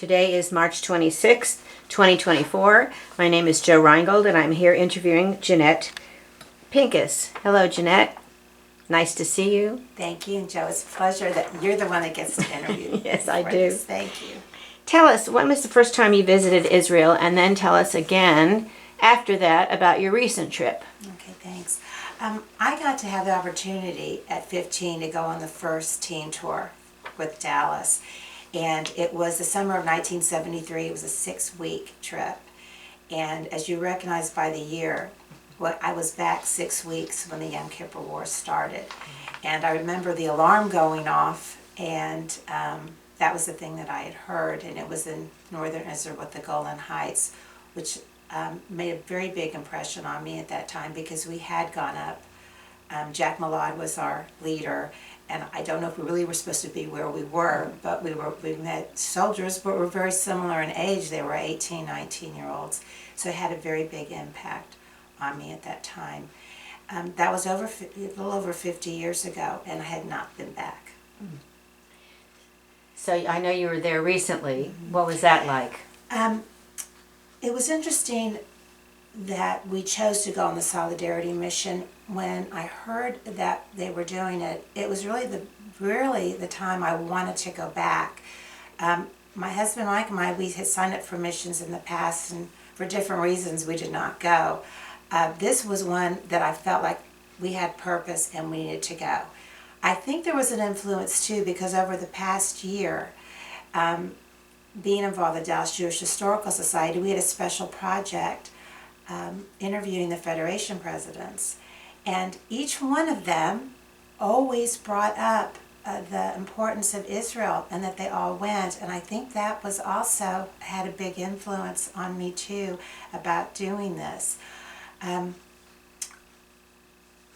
Today is March 26th, 2024. My name is Jo Reingold, and I'm here interviewing Jeanette Pincus. Hello, Jeanette. Nice to see you. Thank you, and Jo. It's a pleasure that you're the one that gets to interview. Yes, I do. Thank you. Tell us, when was the first time you visited Israel, and then tell us again after that about your recent trip. Okay, thanks. I got to have the opportunity at 15 to go on the first teen tour with Dallas. And it was the summer of 1973. It was a 6-week trip. And as you recognize by the year, I was back 6 weeks when the Yom Kippur War started. And I remember the alarm going off, and that was the thing that I had heard. And it was in northern Israel with the Golan Heights, which made a very big impression on me at that time because we had gone up. Jack Malad was our leader, and I don't know if we really were supposed to be where we were, but we met soldiers, but were very similar in age. They were 18, 19-year-olds, so it had a very big impact on me at that time. That was a little over 50 years ago, and I had not been back. So I know you were there recently. What was that like? It was interesting that we chose to go on the Solidarity mission. When I heard that they were doing it, it was really the time I wanted to go back. My husband Mike and I, we had signed up for missions in the past, and for different reasons we did not go. This was one that I felt like we had purpose and we needed to go. I think there was an influence too because over the past year, being involved in the Dallas Jewish Historical Society, we had a special project interviewing the Federation presidents. And each one of them always brought up the importance of Israel and that they all went. And I think that was also had a big influence on me too about doing this.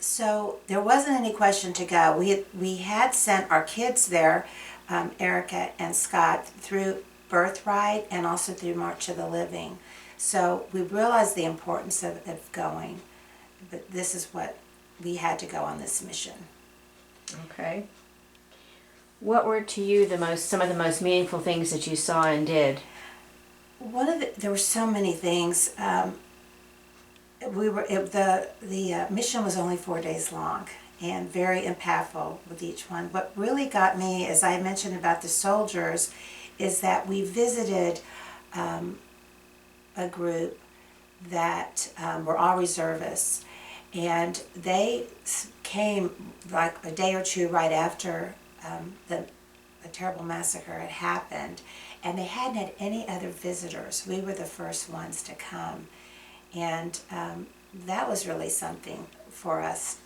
So there wasn't any question to go. We had sent our kids there, Erica and Scott, through Birthright and also through March of the Living. So we realized the importance of going, but this is what we had to go on this mission. Okay. What were to you some of the most meaningful things that you saw and did? There were so many things. The mission was only 4 days long and very impactful with each one. What really got me, as I mentioned about the soldiers, is that we visited a group that were all reservists, and they came like a day or two right after the terrible massacre had happened, and they hadn't had any other visitors. We were the first ones to come, and that was really something for us.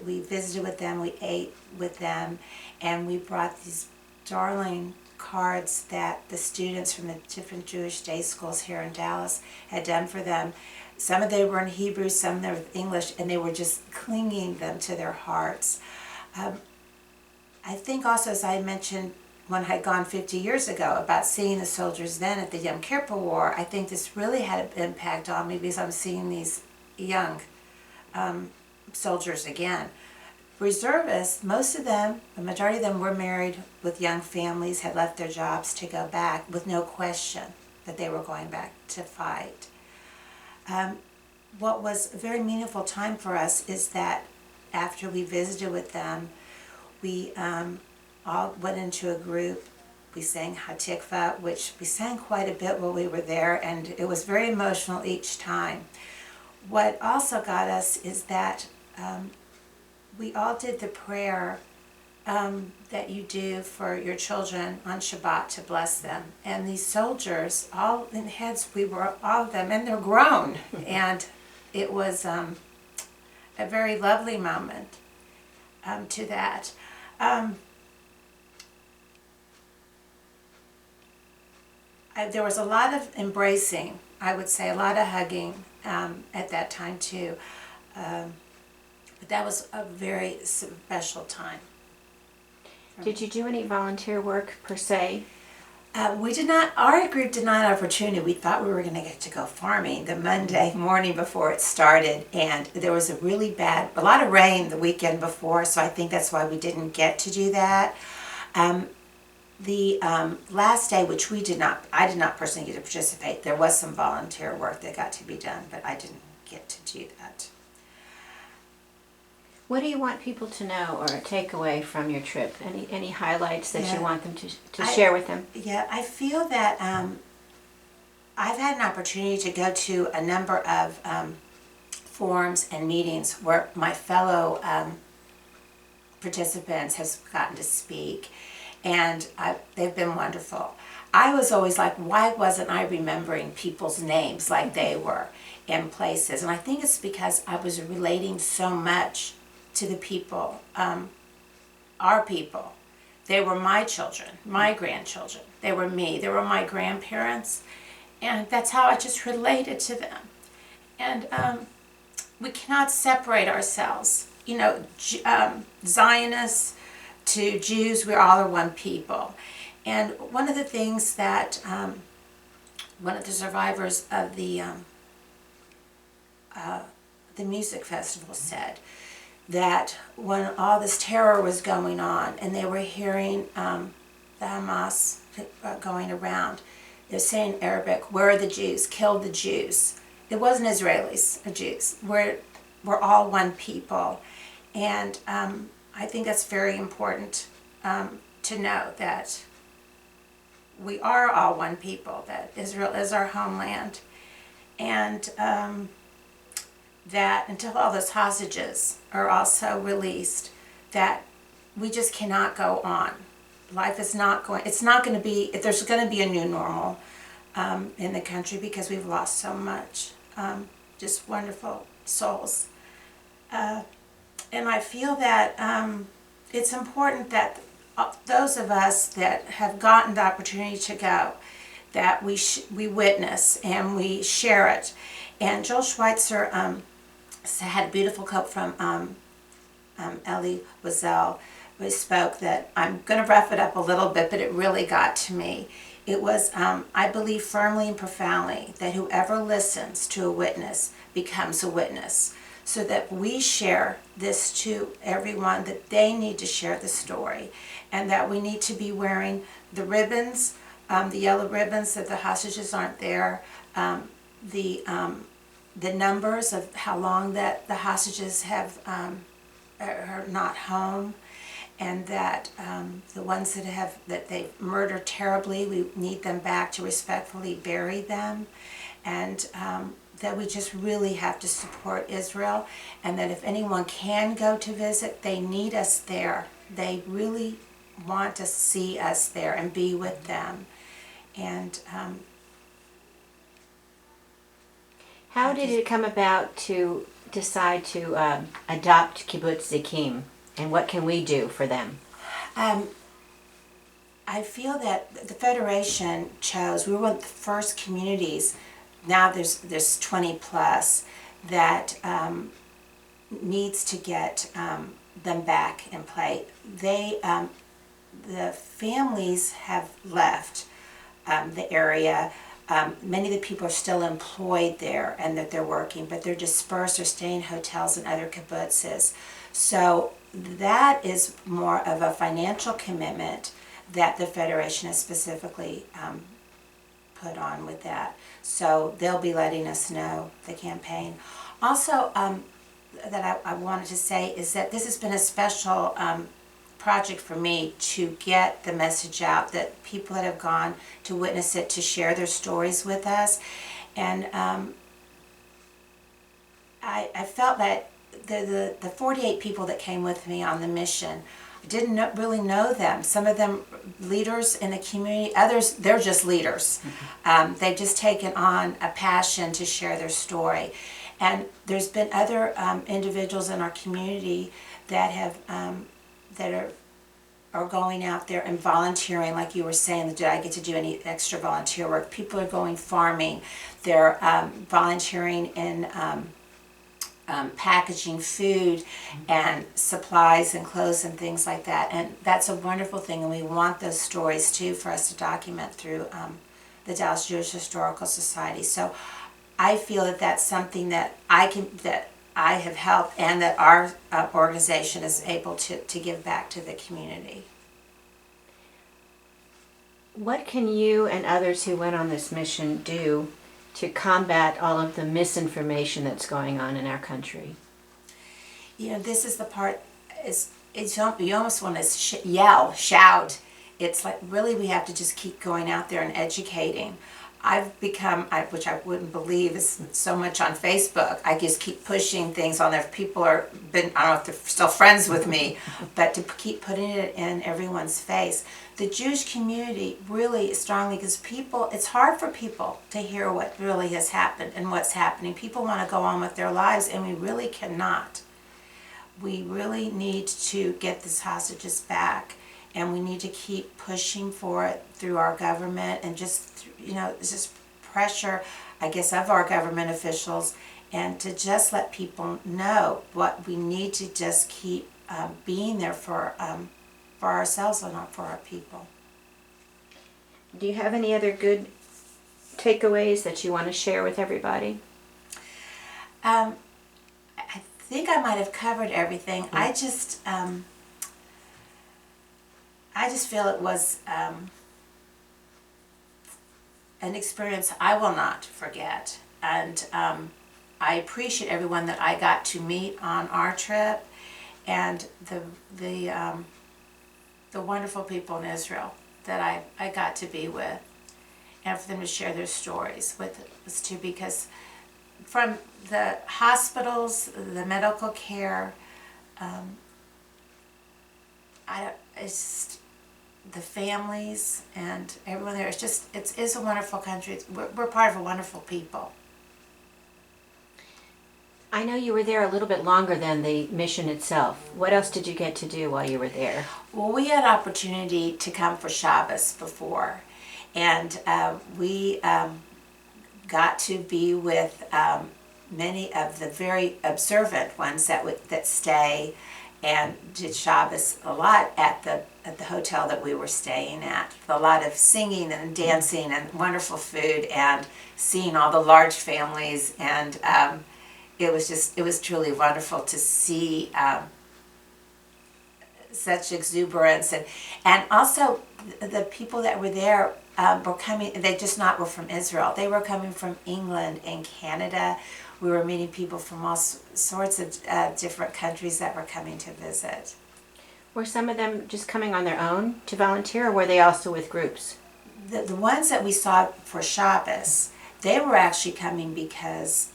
We visited with them, we ate with them, and we brought these darling cards that the students from the different Jewish day schools here in Dallas had done for them. Some of them were in Hebrew, some of them were in English, and they were just clinging them to their hearts. I think also, as I mentioned when I had gone 50 years ago about seeing the soldiers then at the Yom Kippur War, I think this really had an impact on me because I'm seeing these young soldiers again. Reservists, most of them, the majority of them were married with young families, had left their jobs to go back with no question that they were going back to fight. What was a very meaningful time for us is that after we visited with them, we all went into a group. We sang Hatikva, which we sang quite a bit while we were there, and it was very emotional each time. What also got us is that we all did the prayer that you do for your children on Shabbat to bless them. And these soldiers, all in heads, we were all of them, and they're grown. And it was a very lovely moment to that. There was a lot of embracing, I would say, a lot of hugging at that time too. But that was a very special time. Did you do any volunteer work per se? We did not, our group did not have opportunity. We thought we were going to get to go farming the Monday morning before it started, and there was a lot of rain the weekend before, so I think that's why we didn't get to do that. The last day, which I did not personally get to participate. There was some volunteer work that got to be done, but I didn't get to do that. What do you want people to know or take away from your trip? Any highlights that you want them to share with them? Yeah, I feel that I've had an opportunity to go to a number of forums and meetings where my fellow participants has gotten to speak, and they've been wonderful. I was always like, why wasn't I remembering people's names like they were in places? And I think it's because I was relating so much to the people, our people. They were my children, my grandchildren. They were me. They were my grandparents. And that's how I just related to them. And we cannot separate ourselves. You know, Zionists to Jews, we all are one people. And one of the things that one of the survivors of the music festival said, that when all this terror was going on and they were hearing the Hamas going around, they were saying in Arabic, "Where are the Jews? Kill the Jews." It wasn't Israelis or Jews. We're all one people. And I think that's very important to know that we are all one people, that Israel is our homeland. And that until all those hostages are also released, that we just cannot go on. Life is not going, it's not going to be, if there's going to be a new normal in the country, because we've lost so much, just wonderful souls. And I feel that it's important that those of us that have gotten the opportunity to go, that we witness and we share it. And Joel Schweitzer had a beautiful quote from Elie Wiesel, who spoke that, I'm going to rough it up a little bit, but it really got to me. It was, I believe firmly and profoundly that whoever listens to a witness becomes a witness. So that we share this to everyone, that they need to share the story, and that we need to be wearing the ribbons, the yellow ribbons, that the hostages aren't there, the numbers of how long that the hostages have are not home, and that the ones that they've murdered terribly, we need them back to respectfully bury them, and that we just really have to support Israel, and that if anyone can go to visit, they need us there. They really want to see us there and be with them. And how did it come about to decide to adopt Kibbutz Zikim, and what can we do for them? I feel that the Federation chose, we were one of the first communities, now there's 20 plus, that needs to get them back in play. The families have left the area. Many of the people are still employed there and that they're working, but they're dispersed or staying in hotels and other kibbutzes. So that is more of a financial commitment that the Federation has specifically put on with that. So they'll be letting us know, the campaign. Also, that I wanted to say is that this has been a special project for me to get the message out, that people that have gone to witness it, to share their stories with us. And I felt that the 48 people that came with me on the mission, I didn't really know them. Some of them leaders in the community, others, they're just leaders. They've just taken on a passion to share their story. And there's been other individuals in our community that have that are going out there and volunteering, like you were saying, did I get to do any extra volunteer work? People are going farming. They're volunteering in packaging food and supplies and clothes and things like that. And that's a wonderful thing, and we want those stories too for us to document through the Dallas Jewish Historical Society. So I feel that that's something that I have helped, and that our organization is able to give back to the community. What can you and others who went on this mission do to combat all of the misinformation that's going on in our country? You know, this is the part, you almost want to yell, shout. It's like, really, we have to just keep going out there and educating. I've become, which I wouldn't believe is so much on Facebook, I just keep pushing things on there. People I don't know if they're still friends with me, but to keep putting it in everyone's face. The Jewish community really strongly, because it's hard for people to hear what really has happened and what's happening. People want to go on with their lives, and we really cannot. We really need to get these hostages back, and we need to keep pushing for it through our government and just pressure, I guess, of our government officials, and to just let people know what we need to just keep being there for ourselves and not for our people. Do you have any other good takeaways that you want to share with everybody? I think I might have covered everything. I just feel it was an experience I will not forget, and I appreciate everyone that I got to meet on our trip, and the wonderful people in Israel that I got to be with, and for them to share their stories with us too, because from the hospitals, the medical care, it's just the families and everyone there. It is a wonderful country. We're part of a wonderful people. I know you were there a little bit longer than the mission itself. What else did you get to do while you were there? Well, we had opportunity to come for Shabbos before, and we got to be with many of the very observant ones that stay and did Shabbos a lot at the hotel that we were staying at. A lot of singing and dancing and wonderful food and seeing all the large families, and it was truly wonderful to see such exuberance, and also the people that were there were coming. They just not were from Israel. They were coming from England and Canada. We were meeting people from all sorts of different countries that were coming to visit. Were some of them just coming on their own to volunteer, or were they also with groups? The ones that we saw for Shabbos, they were actually coming because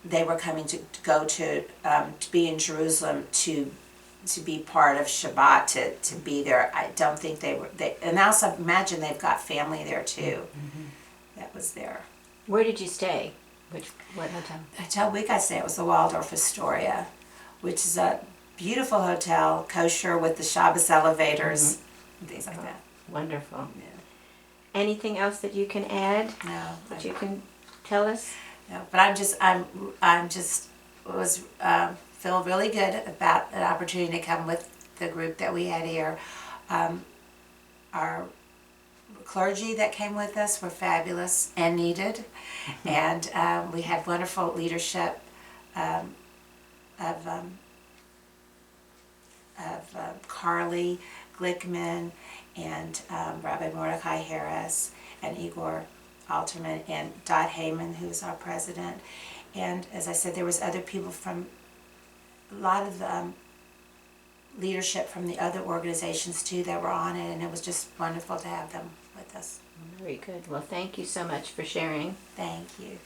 they were coming to go to be in Jerusalem to be part of Shabbat, to be there. I don't think and I also imagine they've got family there too. That was there. Where did you stay? What hotel? The hotel we got to stay at was the Waldorf Astoria, which is a beautiful hotel, kosher, with the Shabbos elevators, and things like that. Wonderful. Yeah. Anything else that you can add? No. That you can tell us? No, but feel really good about the opportunity to come with the group that we had here. Our clergy that came with us were fabulous and needed, and we had wonderful leadership of Carly Glickman and Rabbi Mordecai Harris and Igor Alterman and Dot Heyman, who's our president. And as I said, there was other people from a lot of leadership from the other organizations too that were on it, and it was just wonderful to have them with us. Very good. Well, thank you so much for sharing. Thank you.